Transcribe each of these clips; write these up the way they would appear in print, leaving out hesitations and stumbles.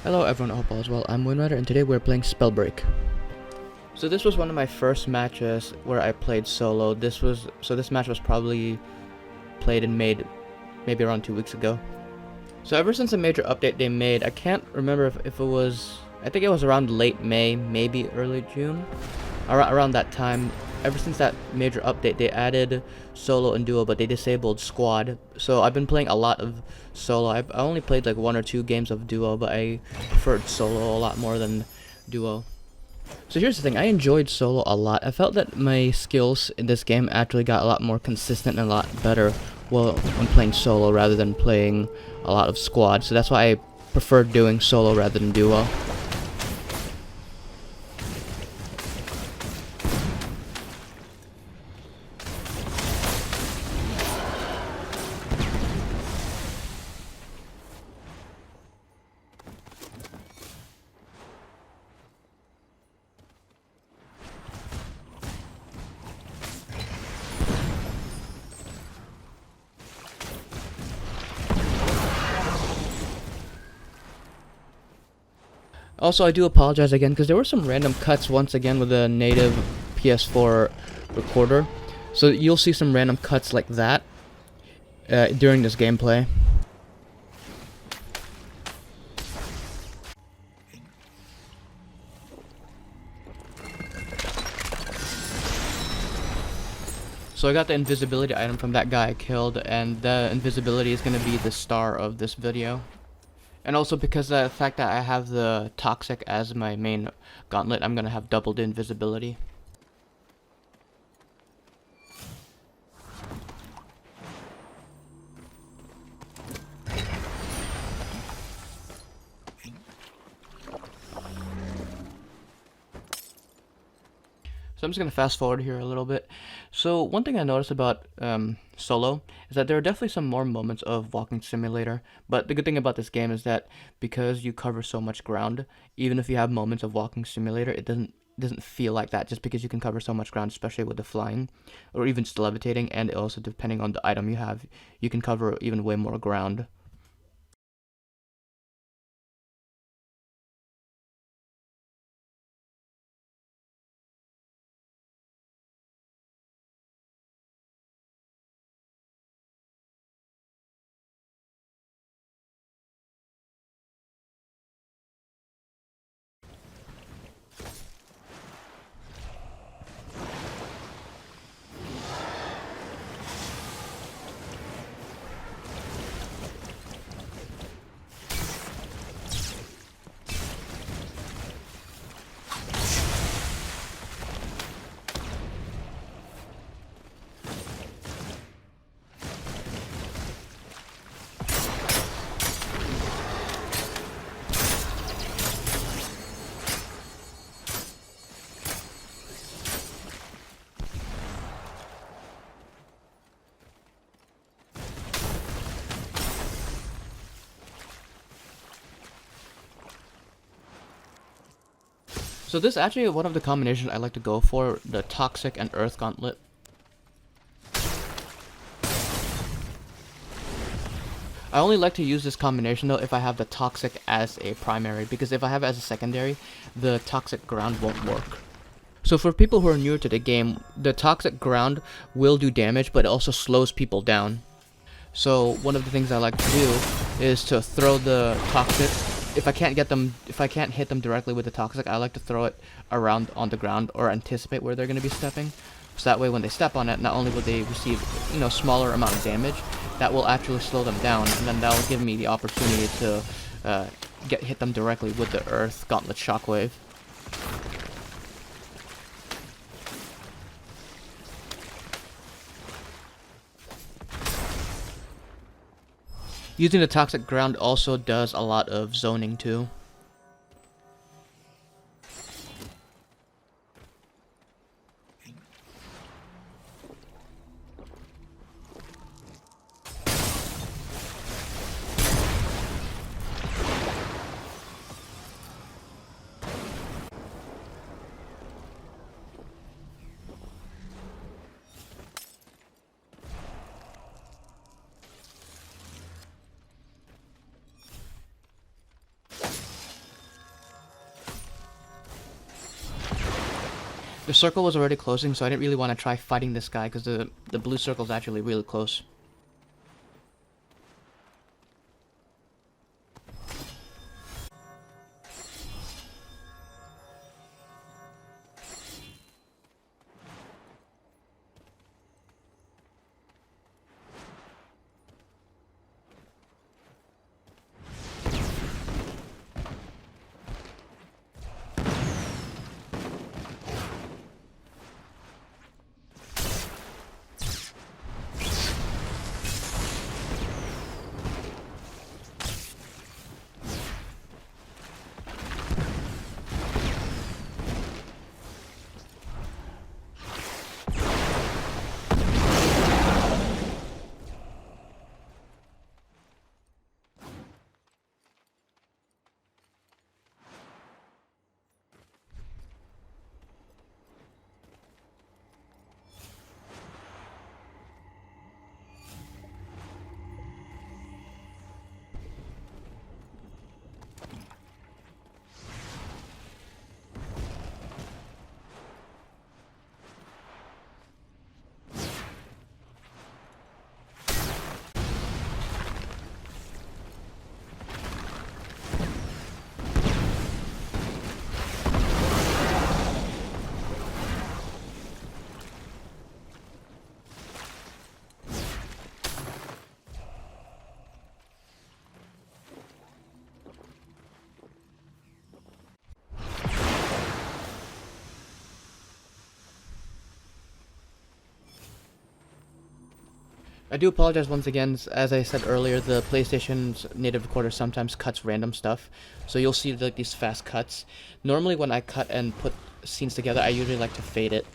Hello everyone, I hope all is well. I'm Winrider and today we're playing Spellbreak. So this was one of my first matches where I played solo. This match was probably played and made maybe around 2 weeks ago. So ever since a major update they made, I can't remember if it was, I think it was around late May, maybe early June. Around that time, ever since that major update they added solo and duo, but they disabled squad. So I've been playing a lot of solo. I only played like 1 or 2 games of duo, but I preferred solo a lot more than duo. So here's the thing, I enjoyed solo a lot. I felt that my skills in this game actually got a lot more consistent and a lot better when playing solo rather than playing a lot of squad. So that's why I preferred doing solo rather than duo. Also, I do apologize again because there were some random cuts once again with the native PS4 recorder. So you'll see some random cuts like that during this gameplay. So I got the invisibility item from that guy I killed, and the invisibility is going to be the star of this video. And also because of the fact that I have the toxic as my main gauntlet, I'm going to have doubled invisibility. So I'm just going to fast forward here a little bit. So one thing I noticed about solo is that there are definitely some more moments of walking simulator, but the good thing about this game is that because you cover so much ground, even if you have moments of walking simulator, it doesn't feel like that just because you can cover so much ground, especially with the flying or even just levitating, and also depending on the item you have, you can cover even way more ground. So this is actually one of the combinations I like to go for, the Toxic and Earth Gauntlet. I only like to use this combination though if I have the Toxic as a primary, because if I have it as a secondary, the Toxic Ground won't work. So for people who are newer to the game, the Toxic Ground will do damage, but it also slows people down. So one of the things I like to do is to throw the Toxic. If I can't hit them directly with the Toxic, I like to throw it around on the ground or anticipate where they're going to be stepping. So that way when they step on it, not only will they receive, smaller amount of damage, that will actually slow them down, and then that will give me the opportunity to hit them directly with the Earth Gauntlet Shockwave. Using the Toxic Ground also does a lot of zoning too. The circle was already closing, so I didn't really want to try fighting this guy because the blue circle is actually really close. I do apologize once again. As I said earlier, the PlayStation's native recorder sometimes cuts random stuff, so you'll see like these fast cuts. Normally when I cut and put scenes together, I usually like to fade it.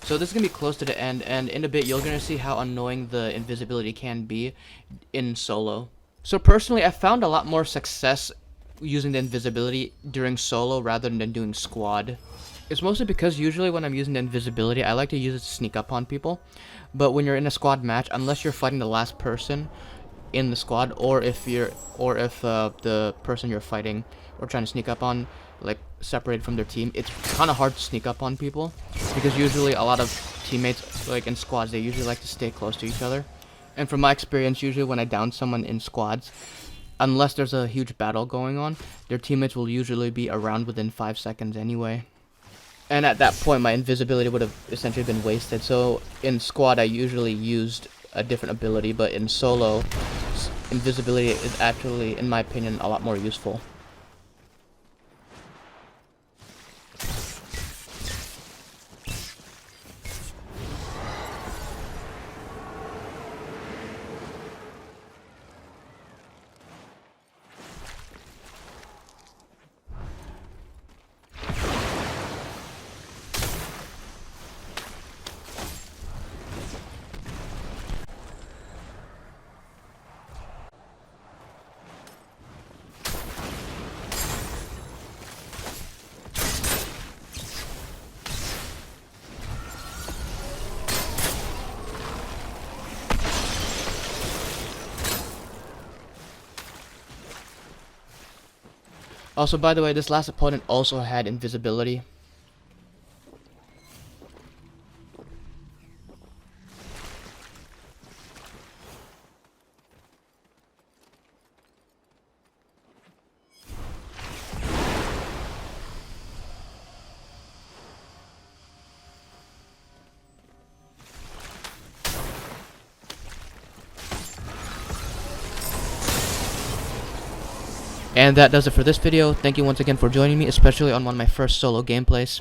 So this is going to be close to the end, and in a bit you're going to see how annoying the invisibility can be in solo. So personally, I found a lot more success using the invisibility during solo rather than doing squad. It's mostly because usually when I'm using the invisibility, I like to use it to sneak up on people. But when you're in a squad match, unless you're fighting the last person in the squad, or if the person you're fighting or trying to sneak up on, like, separated from their team, it's kind of hard to sneak up on people because usually a lot of teammates, like in squads, they usually like to stay close to each other. And from my experience, usually when I down someone in squads, unless there's a huge battle going on, their teammates will usually be around within 5 seconds anyway. And at that point, my invisibility would have essentially been wasted. So in squad, I usually used a different ability, but in solo, invisibility is actually, in my opinion, a lot more useful. Also, by the way, this last opponent also had invisibility. And that does it for this video. Thank you once again for joining me, especially on one of my first solo gameplays.